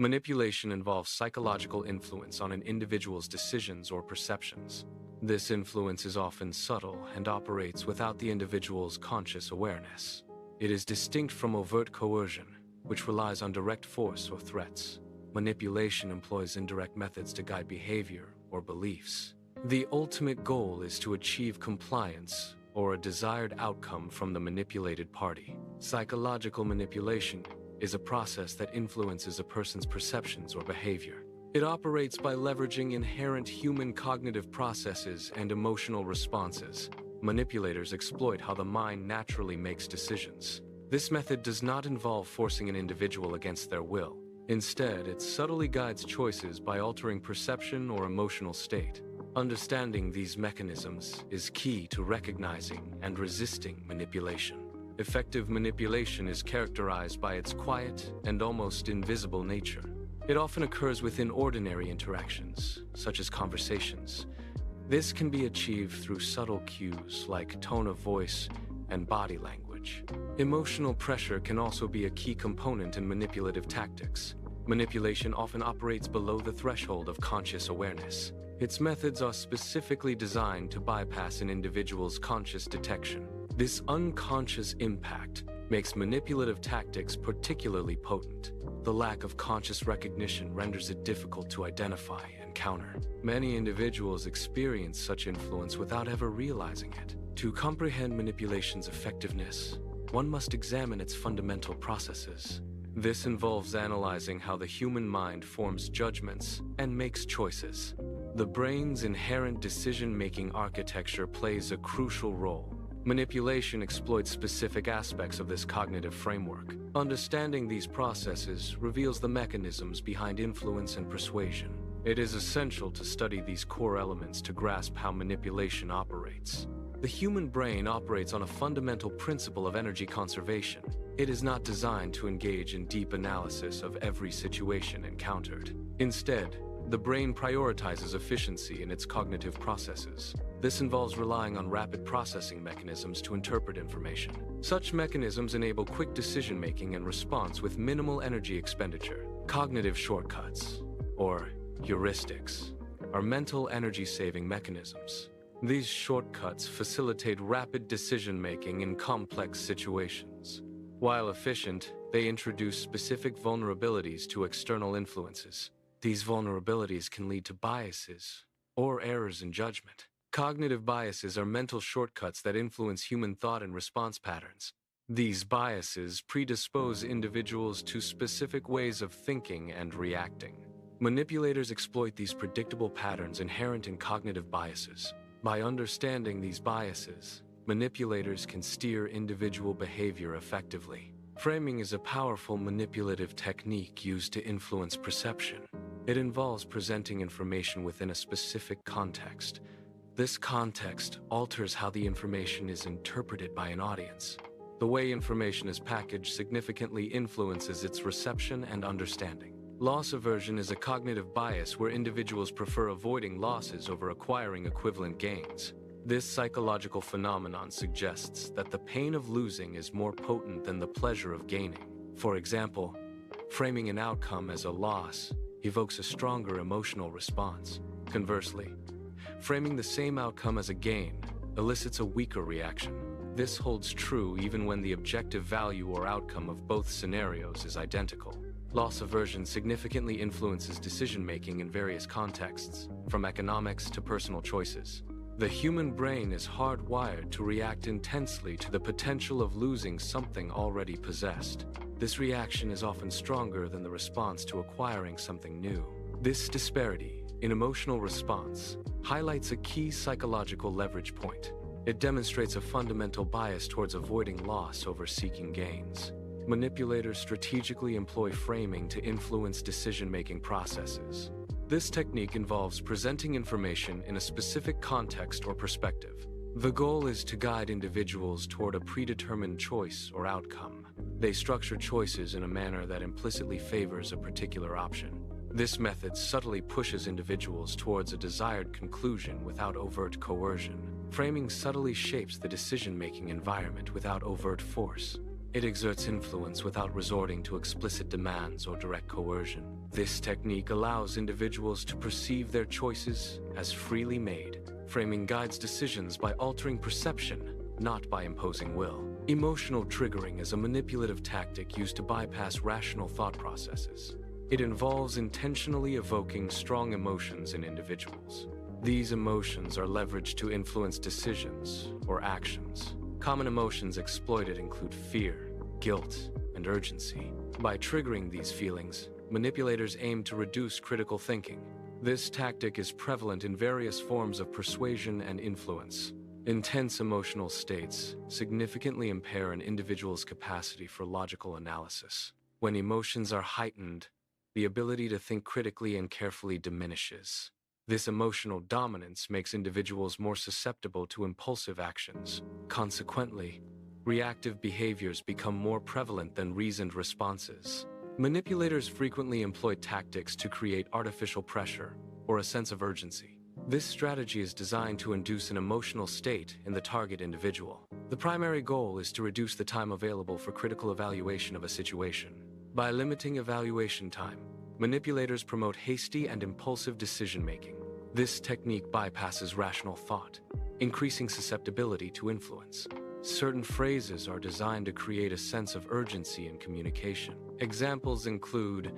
Manipulation involves psychological influence on an individual's decisions or perceptions. This influence is often subtle and operates without the individual's conscious awareness. It is distinct from overt coercion, which relies on direct force or threats. Manipulation employs indirect methods to guide behavior or beliefs. The ultimate goal is to achieve compliance or a desired outcome from the manipulated party. Psychological manipulation is a process that influences a person's perceptions or behavior. It operates by leveraging inherent human cognitive processes and emotional responses. Manipulators exploit how the mind naturally makes decisions. This method does not involve forcing an individual against their will. Instead, it subtly guides choices by altering perception or emotional state. Understanding these mechanisms is key to recognizing and resisting manipulation. Effective manipulation is characterized by its quiet and almost invisible nature. It often occurs within ordinary interactions, such as conversations. This can be achieved through subtle cues like tone of voice and body language. Emotional pressure can also be a key component in manipulative tactics. Manipulation often operates below the threshold of conscious awareness. Its methods are specifically designed to bypass an individual's conscious detection. This unconscious impact makes manipulative tactics particularly potent. The lack of conscious recognition renders it difficult to identify and counter. Many individuals experience such influence without ever realizing it. To comprehend manipulation's effectiveness, one must examine its fundamental processes. This involves analyzing how the human mind forms judgments and makes choices. The brain's inherent decision-making architecture plays a crucial role. Manipulation exploits specific aspects of this cognitive framework. Understanding these processes reveals the mechanisms behind influence and persuasion. It is essential to study these core elements to grasp how manipulation operates. The human brain operates on a fundamental principle of energy conservation. It is not designed to engage in deep analysis of every situation encountered. Instead, the brain prioritizes efficiency in its cognitive processes. This involves relying on rapid processing mechanisms to interpret information. Such mechanisms enable quick decision-making and response with minimal energy expenditure. Cognitive shortcuts, or heuristics, are mental energy-saving mechanisms. These shortcuts facilitate rapid decision-making in complex situations. While efficient, they introduce specific vulnerabilities to external influences. These vulnerabilities can lead to biases or errors in judgment. Cognitive biases are mental shortcuts that influence human thought and response patterns. These biases predispose individuals to specific ways of thinking and reacting. Manipulators exploit these predictable patterns inherent in cognitive biases. By understanding these biases, manipulators can steer individual behavior effectively. Framing is a powerful manipulative technique used to influence perception. It involves presenting information within a specific context. This context alters how the information is interpreted by an audience. The way information is packaged significantly influences its reception and understanding. Loss aversion is a cognitive bias where individuals prefer avoiding losses over acquiring equivalent gains. This psychological phenomenon suggests that the pain of losing is more potent than the pleasure of gaining. For example, framing an outcome as a loss evokes a stronger emotional response. Conversely, framing the same outcome as a gain elicits a weaker reaction. This holds true even when the objective value or outcome of both scenarios is identical. Loss aversion significantly influences decision-making in various contexts, from economics to personal choices. The human brain is hardwired to react intensely to the potential of losing something already possessed. This reaction is often stronger than the response to acquiring something new. This disparity in emotional response highlights a key psychological leverage point. It demonstrates a fundamental bias towards avoiding loss over seeking gains. Manipulators strategically employ framing to influence decision-making processes. This technique involves presenting information in a specific context or perspective. The goal is to guide individuals toward a predetermined choice or outcome. They structure choices in a manner that implicitly favors a particular option. This method subtly pushes individuals towards a desired conclusion without overt coercion. Framing subtly shapes the decision-making environment without overt force. It exerts influence without resorting to explicit demands or direct coercion. This technique allows individuals to perceive their choices as freely made. Framing guides decisions by altering perception, not by imposing will. Emotional triggering is a manipulative tactic used to bypass rational thought processes. It involves intentionally evoking strong emotions in individuals. These emotions are leveraged to influence decisions or actions. Common emotions exploited include fear, guilt, and urgency. By triggering these feelings, manipulators aim to reduce critical thinking. This tactic is prevalent in various forms of persuasion and influence. Intense emotional states significantly impair an individual's capacity for logical analysis. When emotions are heightened, the ability to think critically and carefully diminishes. This emotional dominance makes individuals more susceptible to impulsive actions. Consequently, reactive behaviors become more prevalent than reasoned responses. Manipulators frequently employ tactics to create artificial pressure or a sense of urgency. This strategy is designed to induce an emotional state in the target individual. The primary goal is to reduce the time available for critical evaluation of a situation. By limiting evaluation time, manipulators promote hasty and impulsive decision-making. This technique bypasses rational thought, increasing susceptibility to influence. Certain phrases are designed to create a sense of urgency in communication. Examples include,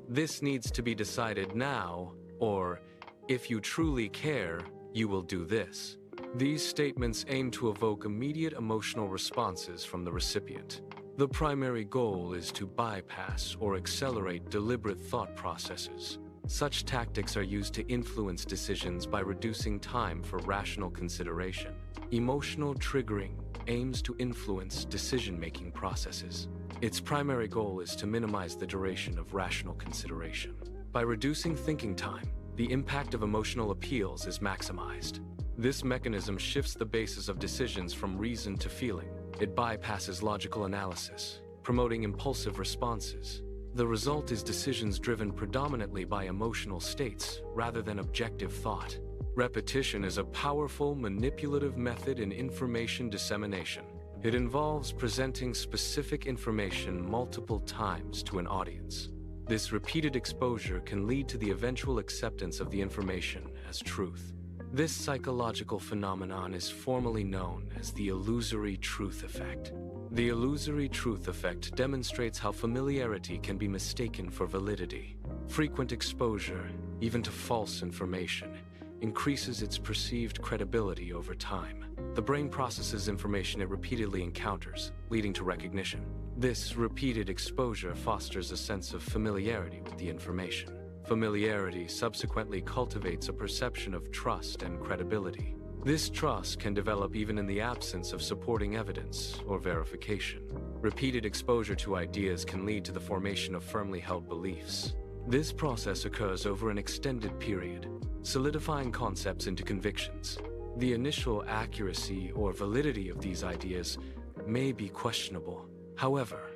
"This needs to be decided now," or, "If you truly care, you will do this." These statements aim to evoke immediate emotional responses from the recipient. The primary goal is to bypass or accelerate deliberate thought processes. Such tactics are used to influence decisions by reducing time for rational consideration. Emotional triggering aims to influence decision-making processes. Its primary goal is to minimize the duration of rational consideration. By reducing thinking time, the impact of emotional appeals is maximized. This mechanism shifts the basis of decisions from reason to feeling. It bypasses logical analysis, promoting impulsive responses. The result is decisions driven predominantly by emotional states rather than objective thought. Repetition is a powerful, manipulative method in information dissemination. It involves presenting specific information multiple times to an audience. This repeated exposure can lead to the eventual acceptance of the information as truth. This psychological phenomenon is formally known as the illusory truth effect. The illusory truth effect demonstrates how familiarity can be mistaken for validity. Frequent exposure, even to false information, increases its perceived credibility over time. The brain processes information it repeatedly encounters, leading to recognition. This repeated exposure fosters a sense of familiarity with the information. Familiarity subsequently cultivates a perception of trust and credibility. This trust can develop even in the absence of supporting evidence or verification. Repeated exposure to ideas can lead to the formation of firmly held beliefs. This process occurs over an extended period, solidifying concepts into convictions. The initial accuracy or validity of these ideas may be questionable. However,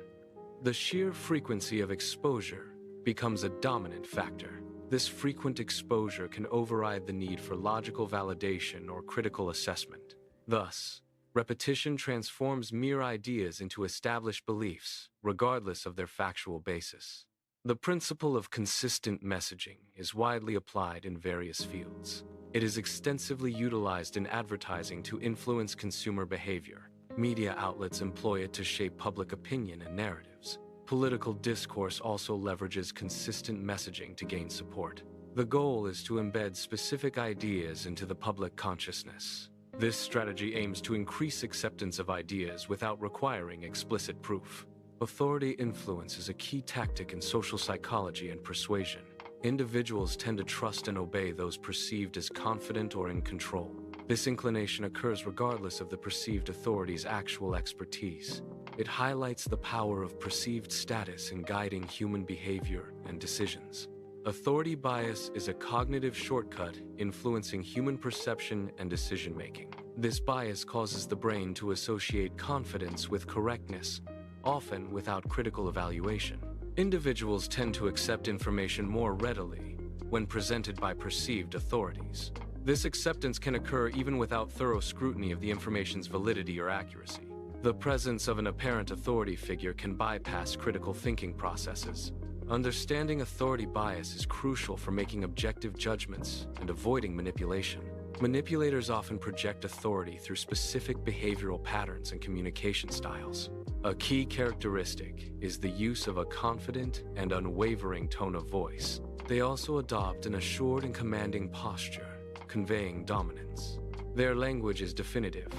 the sheer frequency of exposure becomes a dominant factor. This frequent exposure can override the need for logical validation or critical assessment. Thus, repetition transforms mere ideas into established beliefs, regardless of their factual basis. The principle of consistent messaging is widely applied in various fields. It is extensively utilized in advertising to influence consumer behavior. Media outlets employ it to shape public opinion and narratives. Political discourse also leverages consistent messaging to gain support. The goal is to embed specific ideas into the public consciousness. This strategy aims to increase acceptance of ideas without requiring explicit proof. Authority influence is a key tactic in social psychology and persuasion. Individuals tend to trust and obey those perceived as confident or in control. This inclination occurs regardless of the perceived authority's actual expertise. It highlights the power of perceived status in guiding human behavior and decisions. Authority bias is a cognitive shortcut influencing human perception and decision-making. This bias causes the brain to associate confidence with correctness, often without critical evaluation. Individuals tend to accept information more readily when presented by perceived authorities. This acceptance can occur even without thorough scrutiny of the information's validity or accuracy. The presence of an apparent authority figure can bypass critical thinking processes. Understanding authority bias is crucial for making objective judgments and avoiding manipulation. Manipulators often project authority through specific behavioral patterns and communication styles. A key characteristic is the use of a confident and unwavering tone of voice. They also adopt an assured and commanding posture, conveying dominance. Their language is definitive,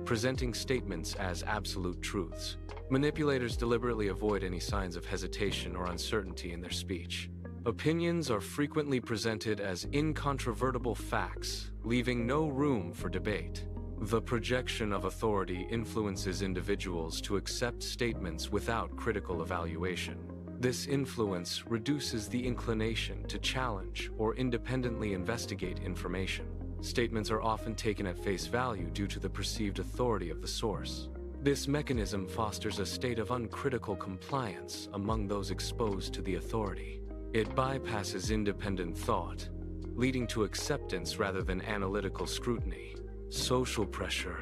presenting statements as absolute truths. Manipulators deliberately avoid any signs of hesitation or uncertainty in their speech. Opinions are frequently presented as incontrovertible facts, leaving no room for debate. The projection of authority influences individuals to accept statements without critical evaluation. This influence reduces the inclination to challenge or independently investigate information. Statements are often taken at face value due to the perceived authority of the source. This mechanism fosters a state of uncritical compliance among those exposed to the authority. It bypasses independent thought, leading to acceptance rather than analytical scrutiny. Social pressure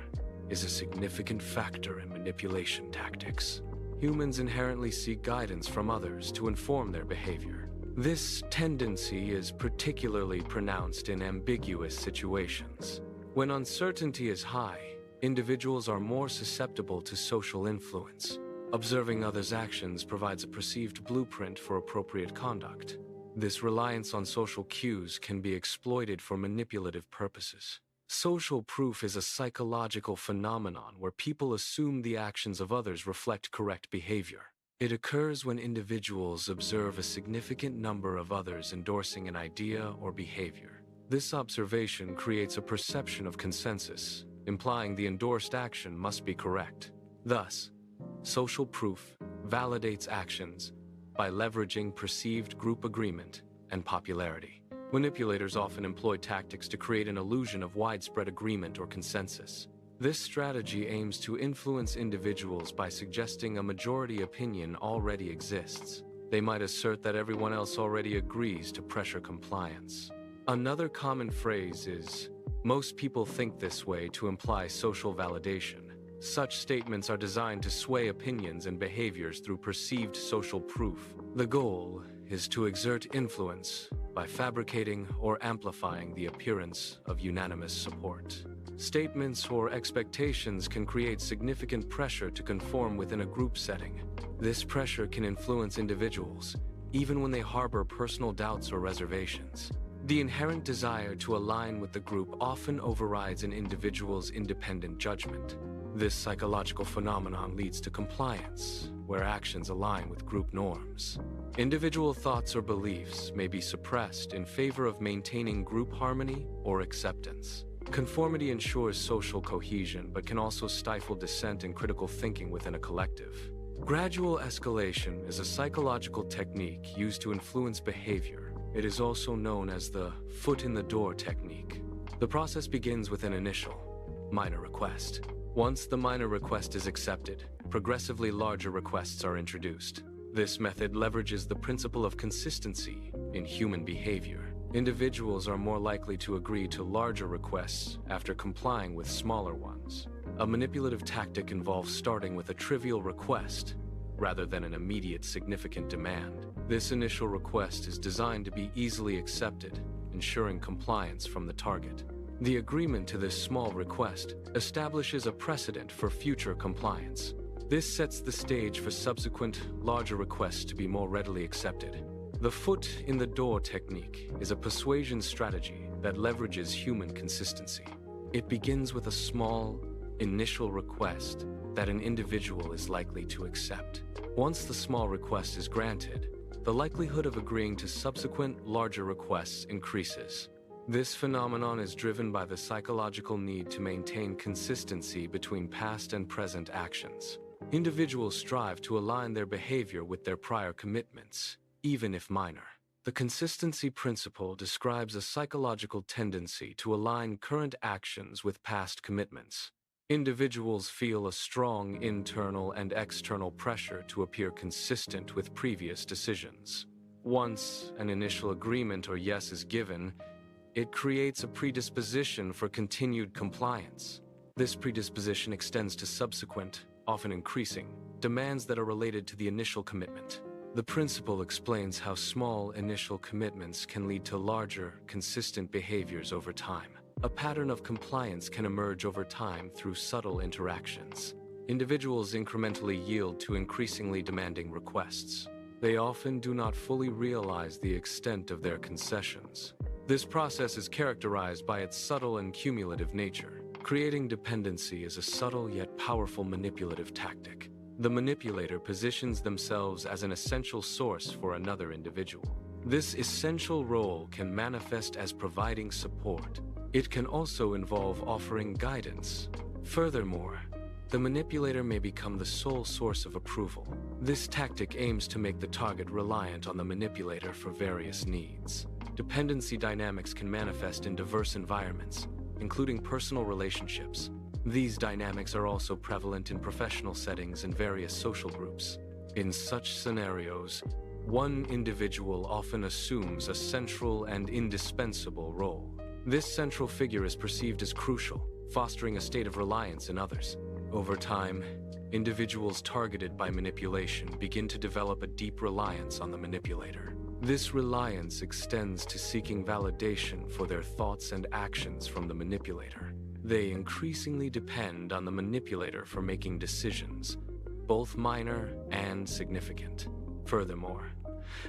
is a significant factor in manipulation tactics. Humans inherently seek guidance from others to inform their behavior. This tendency is particularly pronounced in ambiguous situations. When uncertainty is high, individuals are more susceptible to social influence. Observing others' actions provides a perceived blueprint for appropriate conduct. This reliance on social cues can be exploited for manipulative purposes. Social proof is a psychological phenomenon where people assume the actions of others reflect correct behavior. It occurs when individuals observe a significant number of others endorsing an idea or behavior. This observation creates a perception of consensus, implying the endorsed action must be correct. Thus, social proof validates actions by leveraging perceived group agreement and popularity. Manipulators often employ tactics to create an illusion of widespread agreement or consensus. This strategy aims to influence individuals by suggesting a majority opinion already exists. They might assert that everyone else already agrees to pressure compliance. Another common phrase is, "Most people think this way," to imply social validation. Such statements are designed to sway opinions and behaviors through perceived social proof. The goal is to exert influence by fabricating or amplifying the appearance of unanimous support. Statements or expectations can create significant pressure to conform within a group setting. This pressure can influence individuals, even when they harbor personal doubts or reservations. The inherent desire to align with the group often overrides an individual's independent judgment. This psychological phenomenon leads to compliance, where actions align with group norms. Individual thoughts or beliefs may be suppressed in favor of maintaining group harmony or acceptance. Conformity ensures social cohesion, but can also stifle dissent and critical thinking within a collective. Gradual escalation is a psychological technique used to influence behavior. It is also known as the foot in the door technique. The process begins with an initial, minor request. Once the minor request is accepted, progressively larger requests are introduced. This method leverages the principle of consistency in human behavior. Individuals are more likely to agree to larger requests after complying with smaller ones. A manipulative tactic involves starting with a trivial request rather than an immediate significant demand. This initial request is designed to be easily accepted, ensuring compliance from the target. The agreement to this small request establishes a precedent for future compliance. This sets the stage for subsequent, larger requests to be more readily accepted. The foot in the door technique is a persuasion strategy that leverages human consistency. It begins with a small, initial request that an individual is likely to accept. Once the small request is granted, the likelihood of agreeing to subsequent, larger requests increases. This phenomenon is driven by the psychological need to maintain consistency between past and present actions. Individuals strive to align their behavior with their prior commitments, even if minor. The consistency principle describes a psychological tendency to align current actions with past commitments. Individuals feel a strong internal and external pressure to appear consistent with previous decisions. Once an initial agreement or yes is given, it creates a predisposition for continued compliance. This predisposition extends to subsequent, often increasing, demands that are related to the initial commitment. The principle explains how small initial commitments can lead to larger, consistent behaviors over time. A pattern of compliance can emerge over time through subtle interactions. Individuals incrementally yield to increasingly demanding requests. They often do not fully realize the extent of their concessions. This process is characterized by its subtle and cumulative nature. Creating dependency is a subtle yet powerful manipulative tactic. The manipulator positions themselves as an essential source for another individual. This essential role can manifest as providing support. It can also involve offering guidance. Furthermore, the manipulator may become the sole source of approval. This tactic aims to make the target reliant on the manipulator for various needs. Dependency dynamics can manifest in diverse environments, including personal relationships. These dynamics are also prevalent in professional settings and various social groups. In such scenarios, one individual often assumes a central and indispensable role. This central figure is perceived as crucial, fostering a state of reliance in others. Over time, individuals targeted by manipulation begin to develop a deep reliance on the manipulator. This reliance extends to seeking validation for their thoughts and actions from the manipulator. They increasingly depend on the manipulator for making decisions, both minor and significant. Furthermore,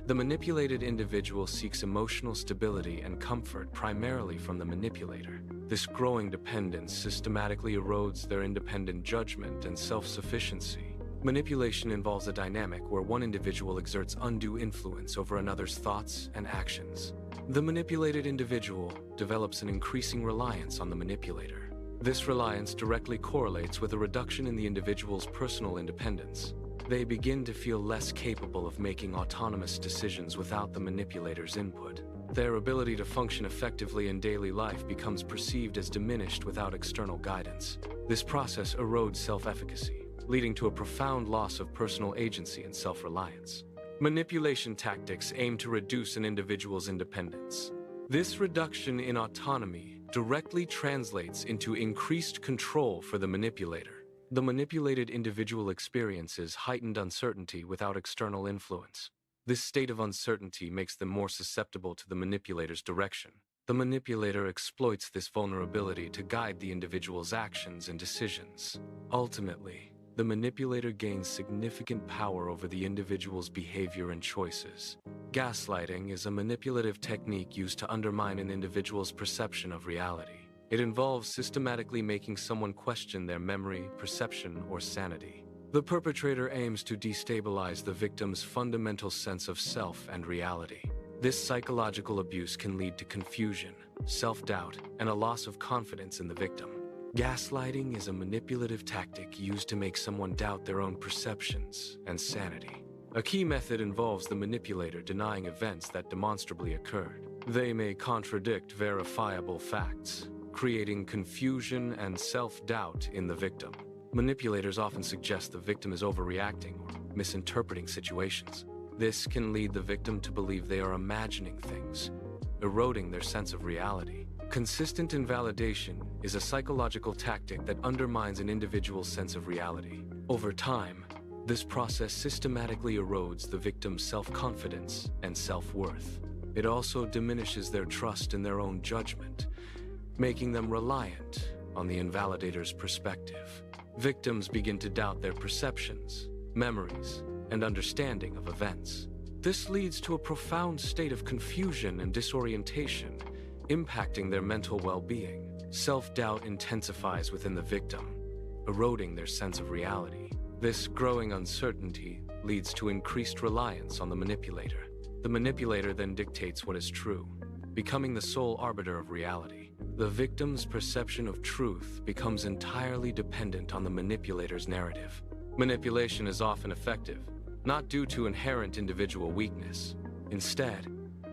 the manipulated individual seeks emotional stability and comfort primarily from the manipulator. This growing dependence systematically erodes their independent judgment and self-sufficiency. Manipulation involves a dynamic where one individual exerts undue influence over another's thoughts and actions. The manipulated individual develops an increasing reliance on the manipulator. This reliance directly correlates with a reduction in the individual's personal independence. They begin to feel less capable of making autonomous decisions without the manipulator's input. Their ability to function effectively in daily life becomes perceived as diminished without external guidance. This process erodes self-efficacy, leading to a profound loss of personal agency and self-reliance. Manipulation tactics aim to reduce an individual's independence. This reduction in autonomy directly translates into increased control for the manipulator. The manipulated individual experiences heightened uncertainty without external influence. This state of uncertainty makes them more susceptible to the manipulator's direction. The manipulator exploits this vulnerability to guide the individual's actions and decisions. Ultimately, the manipulator gains significant power over the individual's behavior and choices. Gaslighting is a manipulative technique used to undermine an individual's perception of reality. It involves systematically making someone question their memory, perception, or sanity. The perpetrator aims to destabilize the victim's fundamental sense of self and reality. This psychological abuse can lead to confusion, self-doubt, and a loss of confidence in the victim. Gaslighting is a manipulative tactic used to make someone doubt their own perceptions and sanity. A key method involves the manipulator denying events that demonstrably occurred. They may contradict verifiable facts, creating confusion and self-doubt in the victim. Manipulators often suggest the victim is overreacting or misinterpreting situations. This can lead the victim to believe they are imagining things, eroding their sense of reality. Consistent invalidation is a psychological tactic that undermines an individual's sense of reality. Over time, this process systematically erodes the victim's self-confidence and self-worth. It also diminishes their trust in their own judgment, making them reliant on the invalidator's perspective. Victims begin to doubt their perceptions, memories, and understanding of events. This leads to a profound state of confusion and disorientation, impacting their mental well-being. Self-doubt intensifies within the victim, eroding their sense of reality. This growing uncertainty leads to increased reliance on the manipulator. The manipulator then dictates what is true, becoming the sole arbiter of reality. The victim's perception of truth becomes entirely dependent on the manipulator's narrative. Manipulation is often effective, not due to inherent individual weakness. Instead,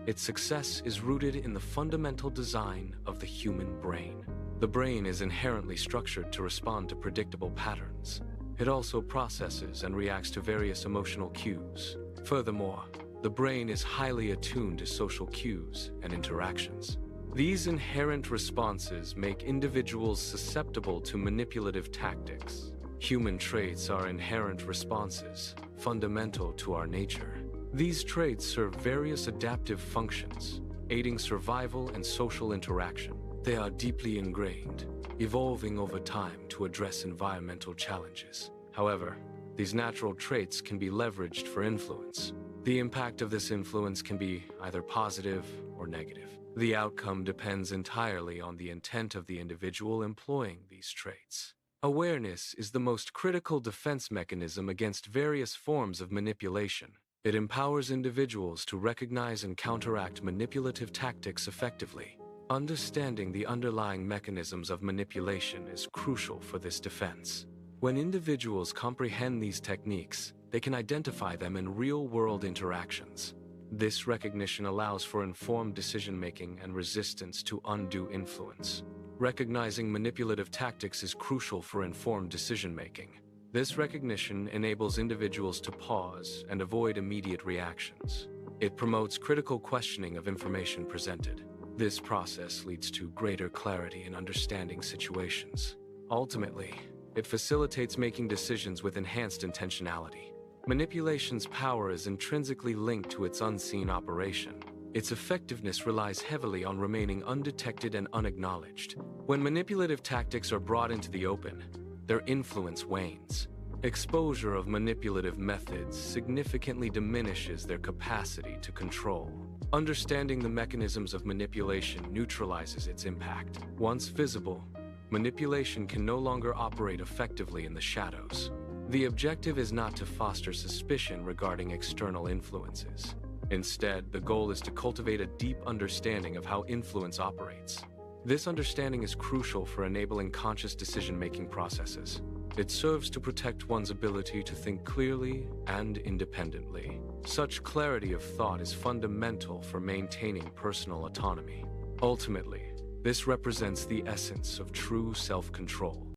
its success is rooted in the fundamental design of the human brain. The brain is inherently structured to respond to predictable patterns. It also processes and reacts to various emotional cues. Furthermore, the brain is highly attuned to social cues and interactions. These inherent responses make individuals susceptible to manipulative tactics. Human traits are inherent responses, fundamental to our nature. These traits serve various adaptive functions, aiding survival and social interaction. They are deeply ingrained, evolving over time to address environmental challenges. However, these natural traits can be leveraged for influence. The impact of this influence can be either positive or negative. The outcome depends entirely on the intent of the individual employing these traits. Awareness is the most critical defense mechanism against various forms of manipulation. It empowers individuals to recognize and counteract manipulative tactics effectively. Understanding the underlying mechanisms of manipulation is crucial for this defense. When individuals comprehend these techniques, they can identify them in real-world interactions. This recognition allows for informed decision-making and resistance to undue influence. Recognizing manipulative tactics is crucial for informed decision-making. This recognition enables individuals to pause and avoid immediate reactions. It promotes critical questioning of information presented. This process leads to greater clarity in understanding situations. Ultimately, it facilitates making decisions with enhanced intentionality. Manipulation's power is intrinsically linked to its unseen operation. Its effectiveness relies heavily on remaining undetected and unacknowledged. When manipulative tactics are brought into the open, their influence wanes. Exposure of manipulative methods significantly diminishes their capacity to control. Understanding the mechanisms of manipulation neutralizes its impact. Once visible, manipulation can no longer operate effectively in the shadows. The objective is not to foster suspicion regarding external influences. Instead, the goal is to cultivate a deep understanding of how influence operates. This understanding is crucial for enabling conscious decision-making processes. It serves to protect one's ability to think clearly and independently. Such clarity of thought is fundamental for maintaining personal autonomy. Ultimately, this represents the essence of true self-control.